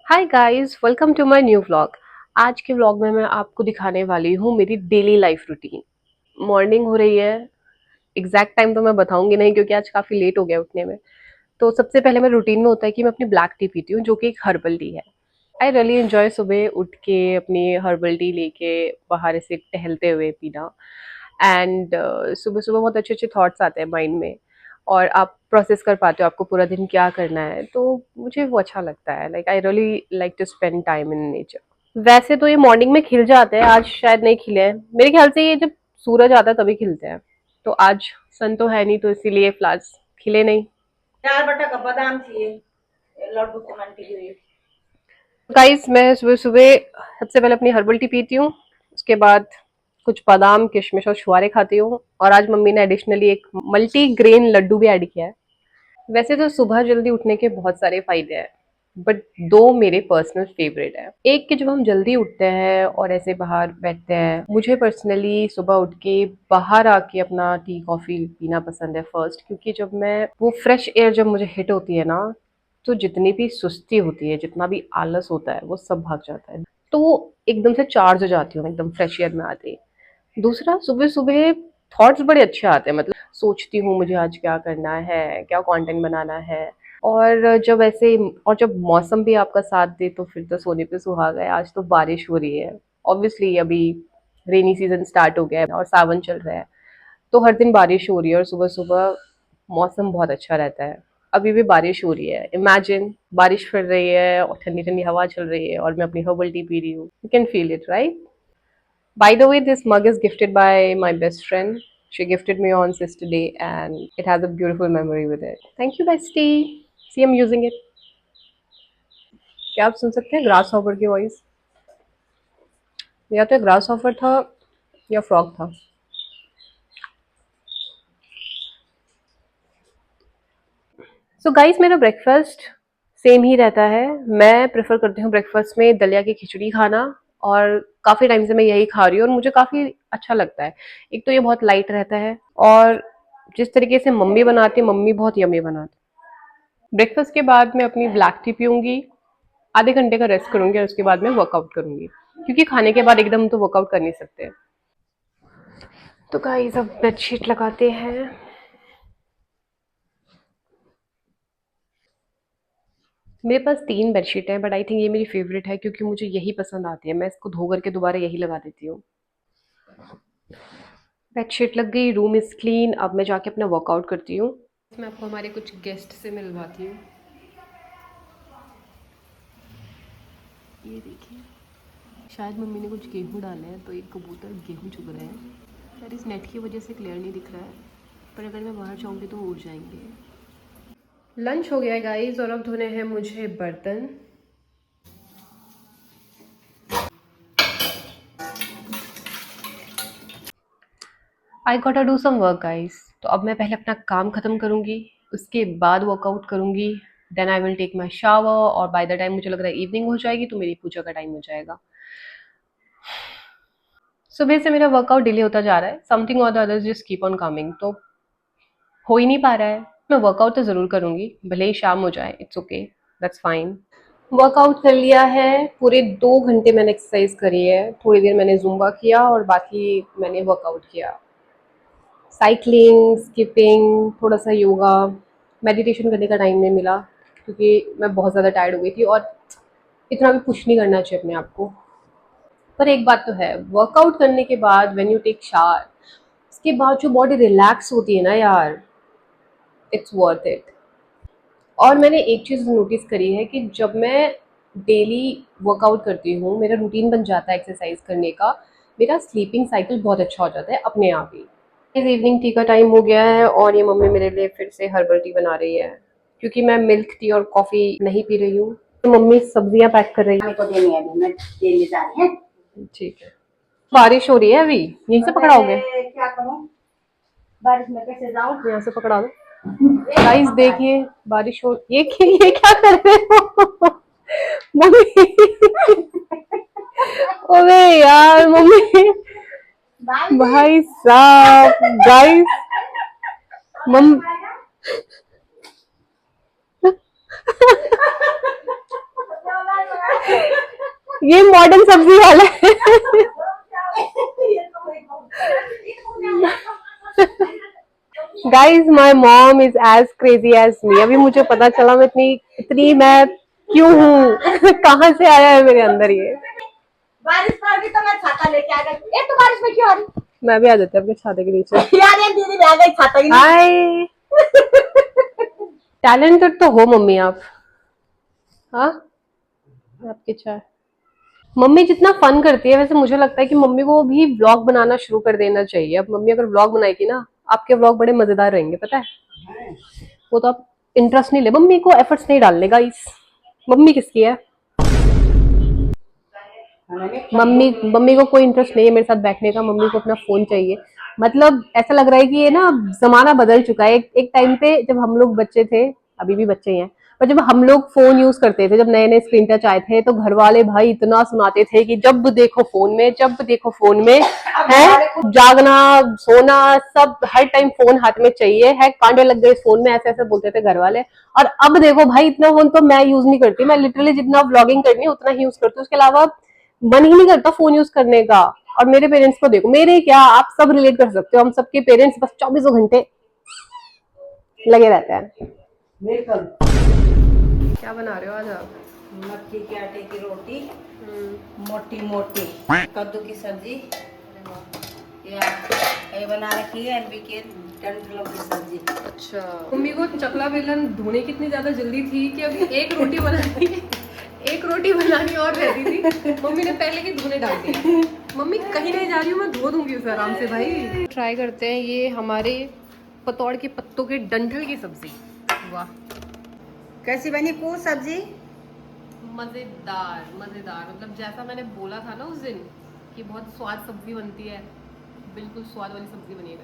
Hi guys, welcome to my new vlog. आज के vlog में मैं आपको दिखाने वाली हूँ मेरी डेली लाइफ रूटीन। मॉर्निंग हो रही है। एग्जैक्ट टाइम तो मैं बताऊंगी नहीं क्योंकि आज काफ़ी लेट हो गया उठने में। तो सबसे पहले मेरे रूटीन में होता है कि मैं अपनी ब्लैक टी पीती हूँ जो कि एक हर्बल टी है। आई रियली एंजॉय सुबह उठ के अपनी हर्बल टी लेके बाहर ऐसे टहलते हुए पीना। एंड सुबह सुबह बहुत अच्छे अच्छे थॉट्स आते हैं माइंड में और आप प्रोसेस कर पाते हो आपको पूरा दिन क्या करना है, तो मुझे वो अच्छा लगता है। Like I really like to spend time in nature. वैसे तो ये मॉर्निंग में खिल जाते हैं, आज शायद नहीं खिले हैं मेरे ख्याल से। ये जब सूरज आता है तभी खिलते हैं। तो आज सन तो है नहीं तो इसीलिए फ्लावर्स खिले नहीं। 4 बटा का बादाम चाहिए लड्डू को मन के लिए। गाइस, मैं सुबह सुबह सबसे पहले अपनी हर्बल टी पीती हूँ। उसके बाद कुछ बादाम किशमिश और छुआरे खाती हूँ। और आज मम्मी ने एडिशनली एक मल्टी ग्रेन लड्डू भी ऐड किया है। वैसे तो सुबह जल्दी उठने के बहुत सारे फायदे हैं, बट दो मेरे पर्सनल फेवरेट है। एक कि जब हम जल्दी उठते हैं और ऐसे बाहर बैठते हैं, मुझे पर्सनली सुबह उठ के बाहर आके अपना टी कॉफी पीना पसंद है फर्स्ट, क्योंकि जब मैं वो फ्रेश एयर जब मुझे हिट होती है ना, तो जितनी भी सुस्ती होती है, जितना भी आलस होता है, वो सब भाग जाता है। तो एकदम से चार्ज हो जाती हूँ मैं एकदम फ्रेश एयर में आते ही। दूसरा, सुबह-सुबह थॉट्स बड़े अच्छे आते हैं, मतलब सोचती हूँ मुझे आज क्या करना है, क्या कंटेंट बनाना है। और जब ऐसे और जब मौसम भी आपका साथ दे तो फिर तो सोने पे सुहागा है। आज तो बारिश हो रही है। ऑब्वियसली अभी रेनी सीजन स्टार्ट हो गया है और सावन चल रहा है, तो हर दिन बारिश हो रही है और सुबह-सुबह मौसम बहुत अच्छा रहता है। अभी भी बारिश हो रही है। इमेजिन बारिश पड़ रही है और ठंडी-ठंडी हवा चल रही है और मैं अपनी हर्बल टी पी रही हूँ। You can feel it, right? By the way, this mug is gifted by my best friend. She gifted me on Sister Day and it has a beautiful memory with it. Thank you, bestie. See, I'm using it. क्या आप सुन सकते हैं grass hopper की voice? या तो grass hopper था या frog था। सो गाइस, मेरा ब्रेकफास्ट सेम ही रहता है। मैं प्रेफर करती हूँ ब्रेकफास्ट में दलिया की खिचड़ी खाना। और काफ़ी टाइम से मैं यही खा रही हूँ और मुझे काफ़ी अच्छा लगता है। एक तो ये बहुत लाइट रहता है और जिस तरीके से मम्मी बनाती है, मम्मी बहुत यम्मी बनाती है। ब्रेकफास्ट के बाद मैं अपनी ब्लैक टी पीऊंगी, आधे घंटे का रेस्ट करूंगी और उसके बाद मैं वर्कआउट करूंगी, क्योंकि खाने के बाद एकदम तो वर्कआउट कर नहीं सकते। तो गाइस, अब बेडशीट लगाते हैं। मेरे पास 3 बेडशीट है, बट आई थिंक ये मेरी फेवरेट है क्योंकि मुझे यही पसंद आती है। मैं इसको धो करके दोबारा यही लगा देती हूँ। बेडशीट लग गई, रूम इज़ क्लीन। अब मैं जाके अपना वर्कआउट करती हूँ। मैं आपको हमारे कुछ गेस्ट से मिलवाती हूँ। ये देखिए, शायद मम्मी ने कुछ गेहूँ डाले हैं तो एक कबूतर गेहूँ चुग रहे हैं। शायद इस नेट की वजह से क्लियर नहीं दिख रहा है, पर अगर मैं बाहर जाऊँगी तो वो उड़ जाएंगे। लंच हो गया है गाइस और अब धोने हैं मुझे बर्तन। I got to do some work guys. तो अब मैं पहले अपना काम खत्म करूंगी, उसके बाद वर्कआउट करूंगी। Then I will take my shower और बाय द टाइम मुझे लग रहा है इवनिंग हो जाएगी तो मेरी पूजा का टाइम हो जाएगा। सुबह से मेरा वर्कआउट डिले होता जा रहा है, समथिंग और the others just keep on coming, तो हो ही नहीं पा रहा है। मैं वर्कआउट तो ज़रूर करूंगी, भले ही शाम हो जाए, it's okay, that's fine. Workout कर लिया है, पूरे 2 घंटे मैंने एक्सरसाइज करी है। थोड़ी देर मैंने जुम्बा किया और बाकी मैंने वर्कआउट किया। साइक्लिंग, स्किपिंग, थोड़ा सा योगा। मेडिटेशन करने का टाइम नहीं मिला क्योंकि मैं बहुत ज़्यादा टायर्ड हो गई थी और इतना भी पुश नहीं करना चाहिए अपने आप को। पर एक बात तो है, वर्कआउट करने के बाद व्हेन यू टेक शावर, उसके बाद जो बॉडी रिलैक्स होती है ना यार, इट्स वर्थ इट। और मैंने एक चीज़ नोटिस करी है कि जब मैं डेली वर्कआउट करती हूँ, मेरा रूटीन बन जाता है एक्सरसाइज करने का, मेरा स्लीपिंग साइकिल बहुत अच्छा हो जाता है अपने आप ही। इस इवनिंग टी का टाइम हो गया है और ये मम्मी मेरे लिए फिर से हर्बल टी बना रही है, क्योंकि मैं मिल्क टी और कॉफ़ी नहीं पी रही हूँ। तो मम्मी सब्जियां पैक कर रही मेरे को देनी है अभी मैं देने जा रही है। है। ठीक है। बारिश हो रही है अभी, यहीं से पकड़ाओगे? क्या करूं बारिश में कैसे जाऊं। यहाँ से पकड़ा दो। गाइस देखिए, बारिश हो, ये क्या कर रहे हो? मम्मी, अबे यार मम्मी, भाई साहब, गाइस, मम ये मॉडर्न सब्जी वाला है। Guys my mom is as crazy as me. अभी मुझे पता चला मैं इतनी इतनी मैं क्यों हूँ। कहाँ से आया है मेरे अंदर ये। बारिश पड़ रही तो मैं छाता लेके आ गई। तो बारिश में क्यों आ रही? मैं भी आ जाती हूँ आपके छाते के नीचे। यार ये दीदी आ गई छाता ही नहीं। हाय, टैलेंटेड तो हो मम्मी आप। हाँ, आपकी चाय। मम्मी जितना फन करती है वैसे मुझे लगता है कि मम्मी को भी व्लॉग बनाना शुरू कर देना चाहिए। अब मम्मी अगर व्लॉग बनाएगी ना, आपके व्लॉग बड़े मजेदार रहेंगे, पता है। वो तो आप इंटरेस्ट नहीं ले, मम्मी को एफर्ट्स नहीं डालने गाइस। मम्मी किसकी है? मम्मी मम्मी को कोई इंटरेस्ट नहीं है मेरे साथ बैठने का। मम्मी को अपना फोन चाहिए। मतलब ऐसा लग रहा है कि ये ना जमाना बदल चुका है। एक टाइम पे जब हम लोग बच्चे थे, अभी भी बच्चे ही हैं, पर जब हम लोग फोन यूज करते थे, जब नए नए स्क्रीन टच आए थे, तो घर वाले भाई इतना सुनाते थे कि जब देखो फोन में, जब देखो फोन में है, जागना सोना सब हर टाइम फोन हाथ में चाहिए है, कांटे लग गए फोन में, ऐसे ऐसे बोलते थे घर वाले। और अब देखो भाई, इतना फोन तो मैं यूज नहीं करती। मैं लिटरली जितना व्लॉगिंग करनी है उतना ही यूज करती हूँ, उसके अलावा मन ही नहीं करता फोन यूज करने का। और मेरे पेरेंट्स को देखो, मेरे क्या, आप सब रिलेट कर सकते हो, हम सबके पेरेंट्स बस 24 घंटे लगे रहते हैं। बिल्कुल। क्या बना रहे हो आज आप? मक्की के आटे की रोटी, मोटी मोटी, कद्दू की सब्जी, ये बना रखी है अरबी के डंठलों की सब्जी। अच्छा, मम्मी को चकला बेलन धोने कितनी ज्यादा जल्दी थी कि अभी एक रोटी बनानी एक रोटी बनानी और रहती थी, मम्मी ने पहले ही धोने डाल दिया। मम्मी कहीं नहीं जा रही हूँ, मैं धो दूंगी उसे आराम से भाई। ट्राई करते हैं ये हमारे पतौड़ के पत्तों के डंठल की सब्जी। वाह, कैसी बनी पूरी सब्जी? मजेदार मजेदार। मतलब जैसा मैंने बोला था ना उस दिन कि बहुत स्वाद सब्जी बनती है, बिल्कुल स्वाद वाली सब्जी बनी है।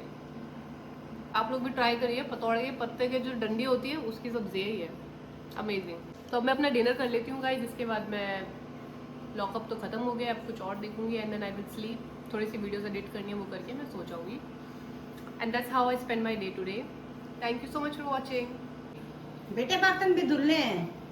आप लोग भी ट्राई करिए। पतौड़े के पत्ते के जो डंडी होती है उसकी सब्जी है ये, अमेजिंग। तो अब मैं अपना डिनर कर लेती हूँ गाइस, इसके बाद मैं लॉकअप तो खत्म हो गया, अब कुछ और देखूंगी and then I will sleep. थोड़ी सी वीडियोस एडिट करनी है, वो करके मैं सो जाऊंगी। And that's how I spend my day today. Thank you so much for watching. बेटे बर्तन भी धुलने हैं।